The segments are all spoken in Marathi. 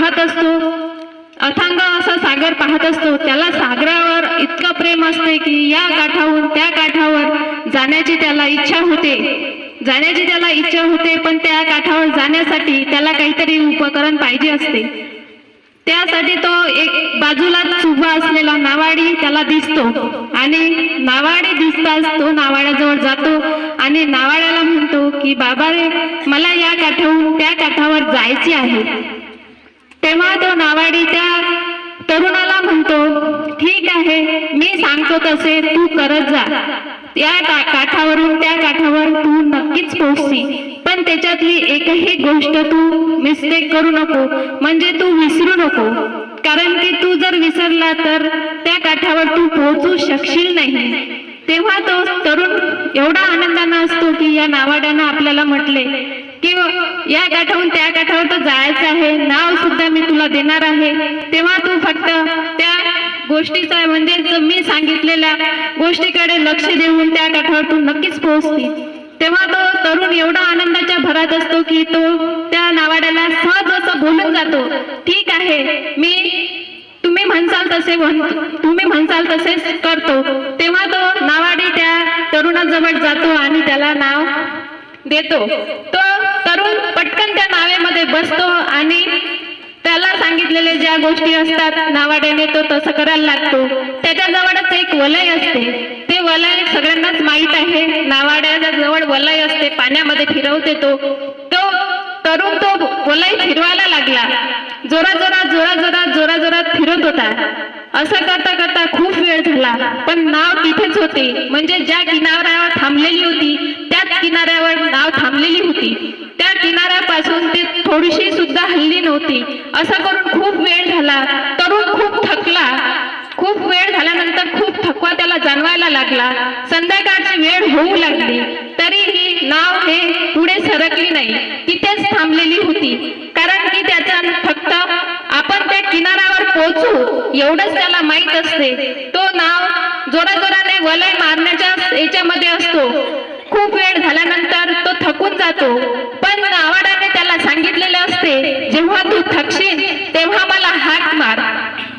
पाहत असतो, अथांग असा सागर पाहत असतो, त्याला सागरावर इतकं प्रेम असते की या काठाहून त्या काठावर जाण्याची त्याला इच्छा होते, पण त्या काठावर जाण्यासाठी त्याला काहीतरी उपकरण पाहिजे असते। त्यासाठी तो एक बाजूलाच उभा असलेला नावाडी त्याला दिसतो आणि नावाडी दिसताच तो नावाड्याजवळ जातो आणि नावाड्याला म्हणतो की बाबा रे, मला या काठाहून त्या काठावर जायचे आहे। तेव्हा तो नावाडी त्या तरुणाला म्हणतो, ठीक आहे, मी सांगतो तसे तू करत जा, या काठावरून त्या काठावर तू नक्कीच पोहोचशील, पण त्याच्यातली एकही गोष्ट तू मिस्टेक करू नको, म्हणजे तू विसरू नको, कारण की तू जर विसरला तर त्या काठावर तू पोहोचू शकशील नाही। तेव्हा तो तरुण एवढा आनंदाने असतो की या नावाड्यानं आपल्याला म्हटले की या काठाहून त्या काठावर तर जायचं आहे, नाव सुद्धा मी तुला देणार आहे, तेव्हा तू फक्त त्या गोष्टीचा म्हणजे मी सांगितलेल्या गोष्टीकडे लक्ष देऊन त्या काठावर तू नक्कीच पोहोचतील। तेव्हा तो तरुण एवढा आनंदाच्या भरात असतो की तो त्या नावाड्याला सहज असं बोलून जातो, ठीक आहे, तुम्ही म्हणसाल तसेच करतो। तेव्हा तो नावाडी त्या तरुणाजवळ जातो आणि त्याला नाव देतो। तो तरुण पटकन त्या नावेमध्ये बसतो आणि त्याला सांगितलेले ज्या गोष्टी असतात नावाड्याने तो तसं करायला लागतो। त्याच्याजवळच एक वलय असते, ते वलय सगळ्यांनाच माहीत आहे, नावाड्याच्या जवळ वलय असते, पाण्यामध्ये फिरवते तो तरुण तो वलय फिरवायला लागला, जोरात फिरत होता। असं करता करता खूप वेळ झाला, पण नाव तिथेच होते, म्हणजे ज्या किनाऱ्यावर थांबलेली होती त्याच किनाऱ्यावर नाव थांबलेली होती, त्या किनाऱ्यापासून ती थोडीशी सुद्धा हलली नव्हती। असं करून खूप वेळ झाला, तरुण खूप थकला, खूप वेळ झाल्यानंतर खूप थकवा त्याला जाणवायला लागला, संध्याकाळची वेळ होऊ लागली, तरीही नाव हे पुढे सरकली नाही, तिथेच थांबलेली होती, कारण की त्याचा फक्त आपण त्या किनाऱ्यावर पोहोचू एवढंच त्याला माहित असते। तो नाव जोराने वलय मारण्याच्या याच्यामध्ये असतो, खूप वेळ झाल्यानंतर तो थकून जातो, पण नावाड्याने त्याला सांगितलेले असते जेव्हा तू थकशील तेव्हा मला हाक मार।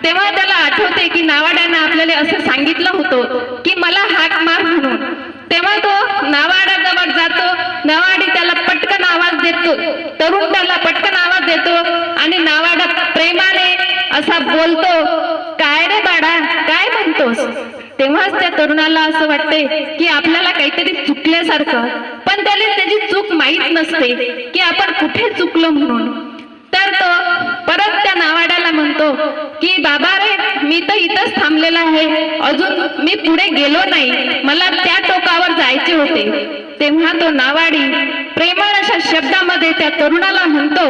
तेव्हा त्याला आठवते की नावाड्याने आपल्याला असं सांगितलं होतं की मला हाक मार म्हणून। तेव्हा तो नावाड्याजवळ जातो, नावाडी त्याला पटकन आवाज देतो, तरुण त्याला पटकन आवाज देतो आणि नावाडा प्रेमाने असा बोलतो, काय रे बाळा, काय म्हणतोस? तेव्हाच त्या तरुणाला असं वाटते की आपल्याला काहीतरी चुकल्यासारखं, पण त्याला त्याची चूक माहीत नसते की आपण कुठे चुकलो म्हणून। तर तो परत त्या नावाड्याला म्हणतो की बाबा रे, मी तर इथंच थांबलेला आहे, अजून मी पुढे गेलो नाही, मला त्या टोकावर जायचे होते। तेव्हा तो नावाडी प्रेमळ अशा शब्दामध्ये त्या तरुणाला म्हणतो,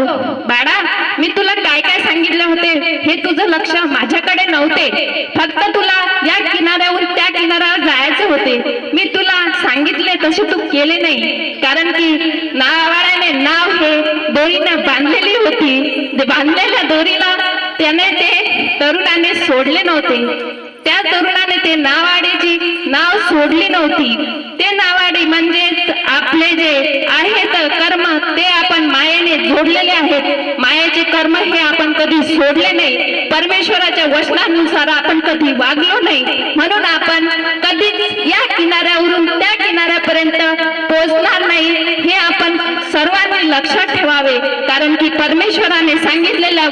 बाळा, मी तुला काय काय सांगितले होते हे तुझं लक्ष माझ्याकडे नव्हते, फक्त तुला या किनाऱ्याहून त्या किनाऱ्यावर जायचे होते, मी तुला सांगितले तसे तू केले नाही, कारण की नावाड्याने नाव हे दोरीने बांधलेली होती, बांधलेल्या दोरीला त्याने ते तरुणाने सोडले नव्हते, त्या तरुणाने ते नावाडीची नाव सोडली नव्हती। ते नावाडी म्हणजेच आपले जे आहेत कर्म ते आपण मायेने जोडलेले आहेत, मायेचे कर्म हे आपण कधी सोडले नाही, परमेश्वराच्या वचनानुसार आपण कधी वागलो नाही, म्हणून आपण कधीच या किनाऱ्यावरून त्या किनाऱ्यापर्यंत पोहोचणार नाही, हे आपण सर्वांनी लक्षात ठेवावे, कारण की परमेश्वराने सांगितलेल्या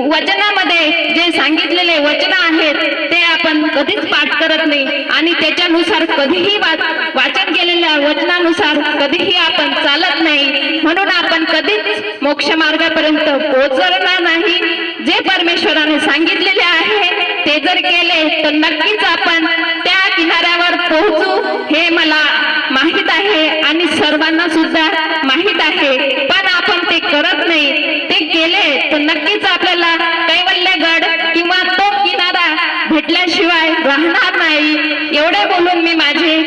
वचनामध्ये जे सांगितलेले वचन आहेत ते आपण कधीच पाठ करत नाही आणि त्याच्यानुसार कधीही वाचन केलेल्या वचनानुसार कधीही आपण चालत नाही, म्हणून आपण कधीच मोक्ष मार्गापर्यंत पोहोचणार नाही। जे परमेश्वराने सांगितलेले आहे ते जर केले तर नक्कीच आपण त्या किनाऱ्यावर पोहोचू, हे मला माहित आहे आणि सर्वांना सुद्धा माहित आहे, पण आपण ते करत नाही, ते केले तर नक्कीच आपल्याला कैवल्यगड किंवा तो किनारा भेटल्याशिवाय राहणार नाही। एवढे बोलून मी माझे